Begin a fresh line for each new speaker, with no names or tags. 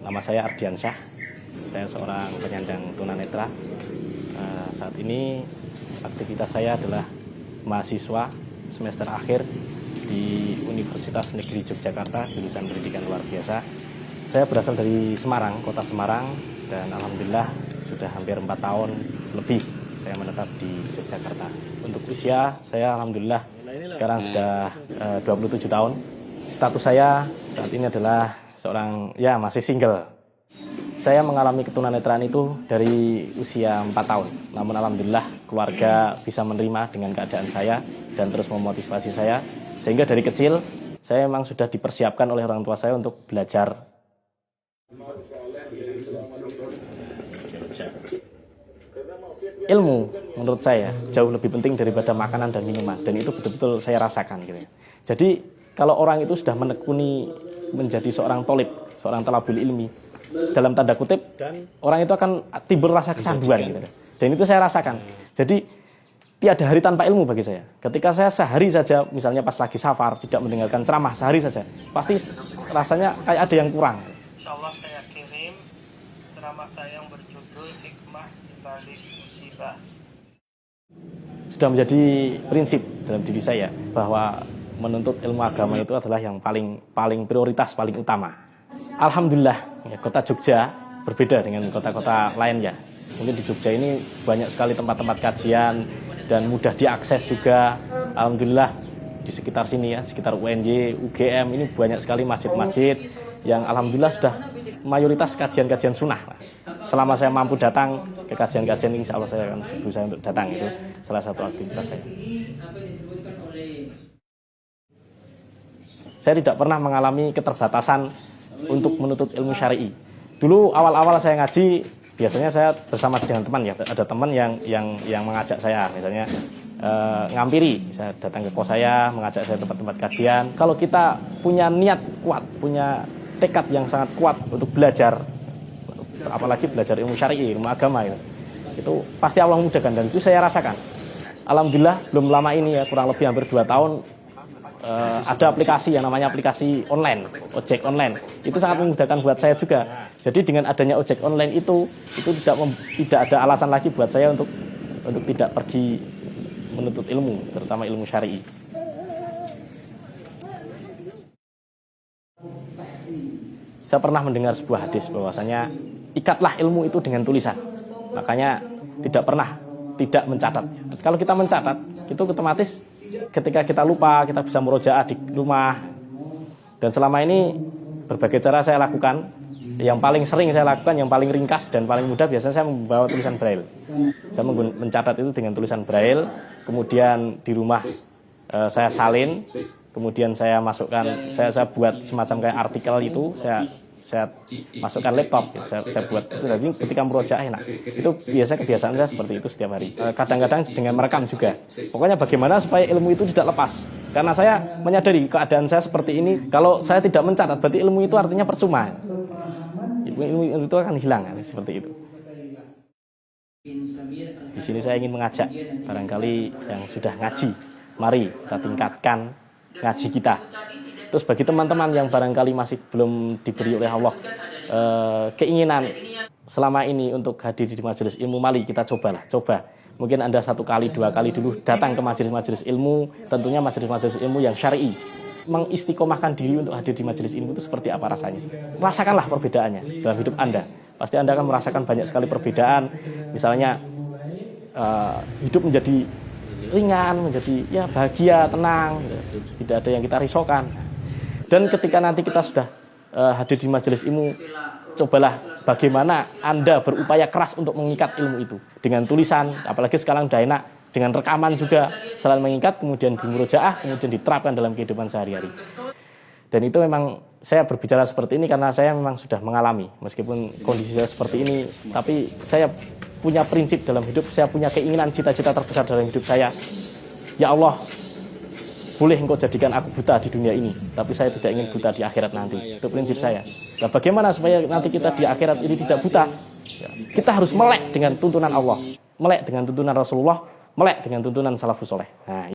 Nama saya Ardiansyah, saya seorang penyandang tunanetra. Saat ini aktivitas saya adalah mahasiswa semester akhir di Universitas Negeri Yogyakarta, jurusan pendidikan luar biasa. Saya berasal dari Semarang, kota Semarang, dan alhamdulillah sudah hampir 4 tahun lebih saya menetap di Yogyakarta. Untuk usia, saya alhamdulillah sekarang sudah 27 tahun. Status saya saat ini adalah seorang, masih single. Saya mengalami ketunanetraan itu dari usia 4 tahun. Namun alhamdulillah keluarga bisa menerima dengan keadaan saya dan terus memotivasi saya. Sehingga dari kecil saya memang sudah dipersiapkan oleh orang tua saya untuk belajar. Ilmu menurut saya jauh lebih penting daripada makanan dan minuman, dan itu betul-betul saya rasakan gitu ya. Jadi kalau orang itu sudah menekuni menjadi seorang tolib, seorang talabul ilmi, dalam tanda kutip, orang itu akan timbul rasa kecanduan gitu. Dan itu saya rasakan. Jadi tiada hari tanpa ilmu bagi saya. Ketika saya sehari saja, misalnya pas lagi safar, tidak mendengarkan ceramah sehari saja, pasti rasanya kayak ada yang kurang.
Insya Allah saya kirim ceramah saya yang berjudul Hikmah di Balik Musibah.
Sudah menjadi prinsip dalam diri saya bahwa menuntut ilmu agama itu adalah yang paling prioritas, paling utama. Alhamdulillah, kota Jogja berbeda dengan kota-kota lain ya. Mungkin di Jogja ini banyak sekali tempat-tempat kajian dan mudah diakses juga. Alhamdulillah di sekitar sini ya, sekitar UNJ, UGM ini banyak sekali masjid-masjid yang alhamdulillah sudah mayoritas kajian-kajian sunnah. Selama saya mampu datang ke kajian-kajian, insya Allah saya akan berusaha untuk datang. Itu salah satu aktivitas saya. Saya tidak pernah mengalami keterbatasan untuk menuntut ilmu syar'i. Dulu awal-awal saya ngaji, biasanya saya bersama dengan teman ya. Ada teman yang mengajak saya, misalnya ngampiri, saya datang ke kos saya, mengajak saya tempat-tempat kajian. Kalau kita punya niat kuat, punya tekad yang sangat kuat untuk belajar, apalagi belajar ilmu syar'i, ilmu agama itu pasti Allah mudahkan, dan itu saya rasakan. Alhamdulillah belum lama ini ya, kurang lebih hampir 2 tahun, ada aplikasi yang namanya aplikasi online, ojek online. Itu sangat memudahkan buat saya juga. Jadi dengan adanya ojek online itu tidak ada alasan lagi buat saya untuk tidak pergi menuntut ilmu, terutama ilmu syar'i. Saya pernah mendengar sebuah hadis bahwasanya ikatlah ilmu itu dengan tulisan. Makanya tidak mencatat. Kalau kita mencatat, itu otomatis ketika kita lupa, kita bisa murojaah di rumah. Dan selama ini berbagai cara saya lakukan. Yang paling sering saya lakukan, yang paling ringkas dan paling mudah, biasanya saya membawa tulisan braille. Saya mencatat itu dengan tulisan braille. Kemudian di rumah saya salin. Kemudian saya masukkan, saya buat semacam kayak artikel itu, saya masukkan laptop, saya buat itu. Jadi ketika murojaah enak. Itu biasa kebiasaan saya seperti itu setiap hari. Kadang-kadang dengan merekam juga. Pokoknya bagaimana supaya ilmu itu tidak lepas. Karena saya menyadari keadaan saya seperti ini, kalau saya tidak mencatat, berarti ilmu itu artinya percuma. Ilmu itu akan hilang, seperti itu. Di sini saya ingin mengajak barangkali yang sudah ngaji, mari kita tingkatkan ngaji kita. Terus bagi teman-teman yang barangkali masih belum diberi oleh Allah keinginan selama ini untuk hadir di majelis ilmu, mari kita coba. Mungkin Anda 1 kali, 2 kali dulu datang ke majelis-majelis ilmu, tentunya majelis-majelis ilmu yang syar'i. Mengistiqomahkan diri untuk hadir di majelis ilmu itu seperti apa rasanya? Rasakanlah perbedaannya dalam hidup Anda. Pasti Anda akan merasakan banyak sekali perbedaan. Misalnya hidup menjadi ringan, menjadi bahagia, tenang, tidak ada yang kita risaukan. Dan ketika nanti kita sudah hadir di majelis ilmu, cobalah bagaimana Anda berupaya keras untuk mengikat ilmu itu dengan tulisan, apalagi sekarang udah enak dengan rekaman juga, selain mengikat kemudian dimurojaah, kemudian diterapkan dalam kehidupan sehari-hari. Dan itu memang saya berbicara seperti ini karena saya memang sudah mengalami, meskipun kondisi saya seperti ini, tapi saya punya prinsip dalam hidup, saya punya keinginan, cita-cita terbesar dalam hidup saya. Ya Allah, boleh engkau jadikan aku buta di dunia ini, tapi saya tidak ingin buta di akhirat nanti. Itu prinsip saya. Nah, bagaimana supaya nanti kita di akhirat ini tidak buta? Kita harus melek dengan tuntunan Allah, melek dengan tuntunan Rasulullah, melek dengan tuntunan salafus soleh. Nah,